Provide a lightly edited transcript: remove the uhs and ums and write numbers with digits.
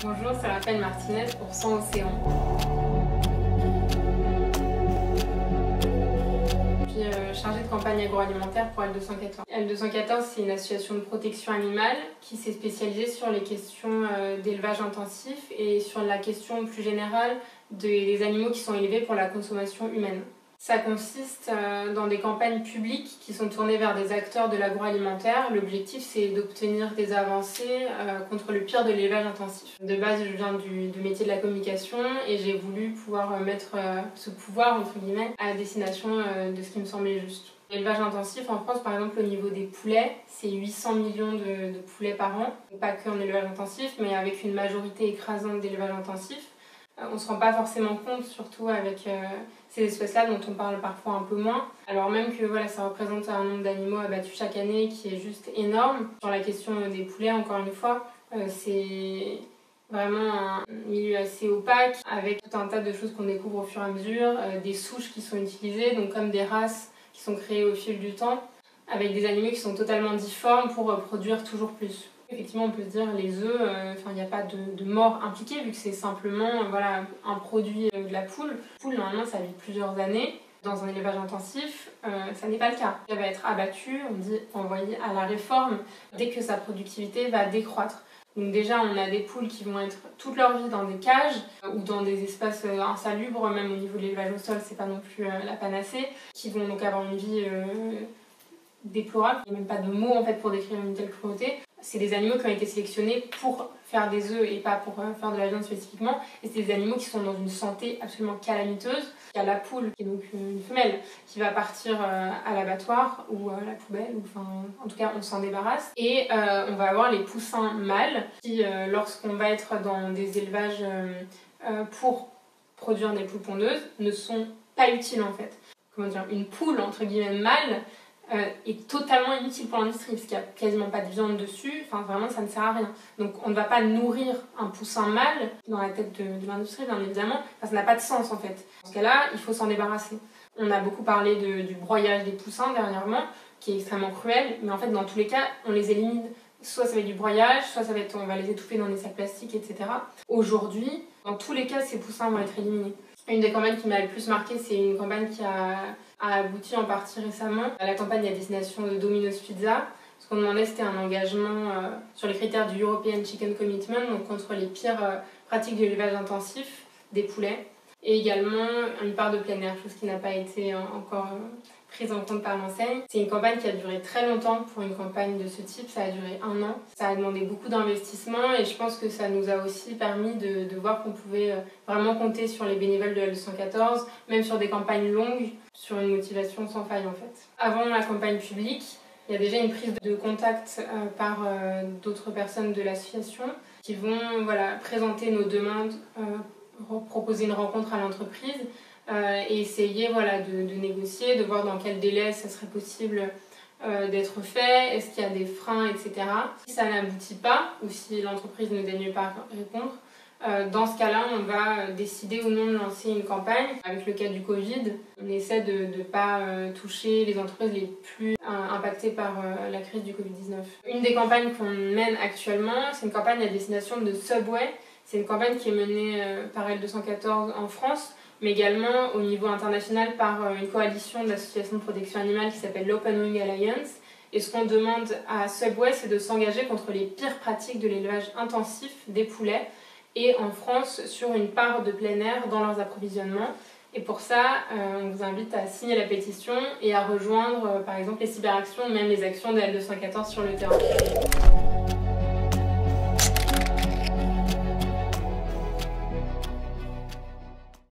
Bonjour, c'est Raphaël Martinez pour 100 Océans. Je suis chargée de campagne agroalimentaire pour L214. L214, c'est une association de protection animale qui s'est spécialisée sur les questions d'élevage intensif et sur la question plus générale des animaux qui sont élevés pour la consommation humaine. Ça consiste dans des campagnes publiques qui sont tournées vers des acteurs de l'agroalimentaire. L'objectif, c'est d'obtenir des avancées contre le pire de l'élevage intensif. De base, je viens du métier de la communication et j'ai voulu pouvoir mettre ce pouvoir, entre guillemets, à destination de ce qui me semblait juste. L'élevage intensif en France, par exemple, au niveau des poulets, c'est 800 millions de poulets par an. Pas qu'en élevage intensif, mais avec une majorité écrasante d'élevage intensif. On ne se rend pas forcément compte, surtout avec ces espèces-là dont on parle parfois un peu moins. Alors même que voilà, ça représente un nombre d'animaux abattus chaque année qui est juste énorme. Sur la question des poulets, encore une fois, c'est vraiment un milieu assez opaque avec tout un tas de choses qu'on découvre au fur et à mesure, des souches qui sont utilisées, donc comme des races qui sont créées au fil du temps, avec des animaux qui sont totalement difformes pour produire toujours plus. Effectivement, on peut se dire les œufs, il n'y a pas de mort impliquée vu que c'est simplement voilà, un produit de la poule. La poule, normalement, ça vit plusieurs années. Dans un élevage intensif, ça n'est pas le cas. Elle va être abattue, on dit envoyée à la réforme, dès que sa productivité va décroître. Donc déjà, on a des poules qui vont être toute leur vie dans des cages ou dans des espaces insalubres, même au niveau de l'élevage au sol, c'est pas non plus la panacée, qui vont donc avoir une vie déplorable. Il n'y a même pas de mots en fait pour décrire une telle cruauté. C'est des animaux qui ont été sélectionnés pour faire des œufs et pas pour faire de la viande spécifiquement. Et c'est des animaux qui sont dans une santé absolument calamiteuse. Il y a la poule, qui est donc une femelle, qui va partir à l'abattoir ou à la poubelle, ou, enfin, en tout cas on s'en débarrasse. Et on va avoir les poussins mâles qui, lorsqu'on va être dans des élevages pour produire des poules pondeuses, ne sont pas utiles en fait. Comment dire, une poule entre guillemets mâle est totalement inutile pour l'industrie parce qu'il n'y a quasiment pas de viande dessus, enfin vraiment ça ne sert à rien. Donc on ne va pas nourrir un poussin mâle dans la tête de l'industrie bien évidemment, ça n'a pas de sens en fait. Dans ce cas-là, il faut s'en débarrasser. On a beaucoup parlé du broyage des poussins dernièrement, qui est extrêmement cruel, mais en fait dans tous les cas, on les élimine. Soit ça va être du broyage, soit ça va être, on va les étouffer dans des sacs plastiques, etc. Aujourd'hui, dans tous les cas, ces poussins vont être éliminés. Une des campagnes qui m'a le plus marqué, c'est une campagne qui a abouti en partie récemment. La campagne à destination de Domino's Pizza. Ce qu'on demandait, c'était un engagement sur les critères du European Chicken Commitment, donc contre les pires pratiques de l'élevage intensif des poulets. Et également une part de plein air, chose qui n'a pas été encore prise en compte par l'enseigne. C'est une campagne qui a duré très longtemps pour une campagne de ce type, ça a duré 1 an. Ça a demandé beaucoup d'investissement et je pense que ça nous a aussi permis de voir qu'on pouvait vraiment compter sur les bénévoles de L214, même sur des campagnes longues, sur une motivation sans faille en fait. Avant la campagne publique, il y a déjà une prise de contact par d'autres personnes de l'association qui vont présenter nos demandes, proposer une rencontre à l'entreprise et essayer de négocier, de voir dans quel délai ça serait possible d'être fait, est-ce qu'il y a des freins, etc. Si ça n'aboutit pas, ou si l'entreprise ne daigne pas répondre, dans ce cas-là, on va décider ou non de lancer une campagne. Avec le cas du Covid, on essaie de ne pas toucher les entreprises les plus impactées par la crise du Covid-19. Une des campagnes qu'on mène actuellement, c'est une campagne à destination de Subway. C'est une campagne qui est menée par L214 en France, mais également au niveau international par une coalition d'associations de protection animale qui s'appelle l'Open Wing Alliance. Et ce qu'on demande à Subway, c'est de s'engager contre les pires pratiques de l'élevage intensif des poulets et en France sur une part de plein air dans leurs approvisionnements. Et pour ça, on vous invite à signer la pétition et à rejoindre par exemple les cyberactions, même les actions de L214 sur le terrain.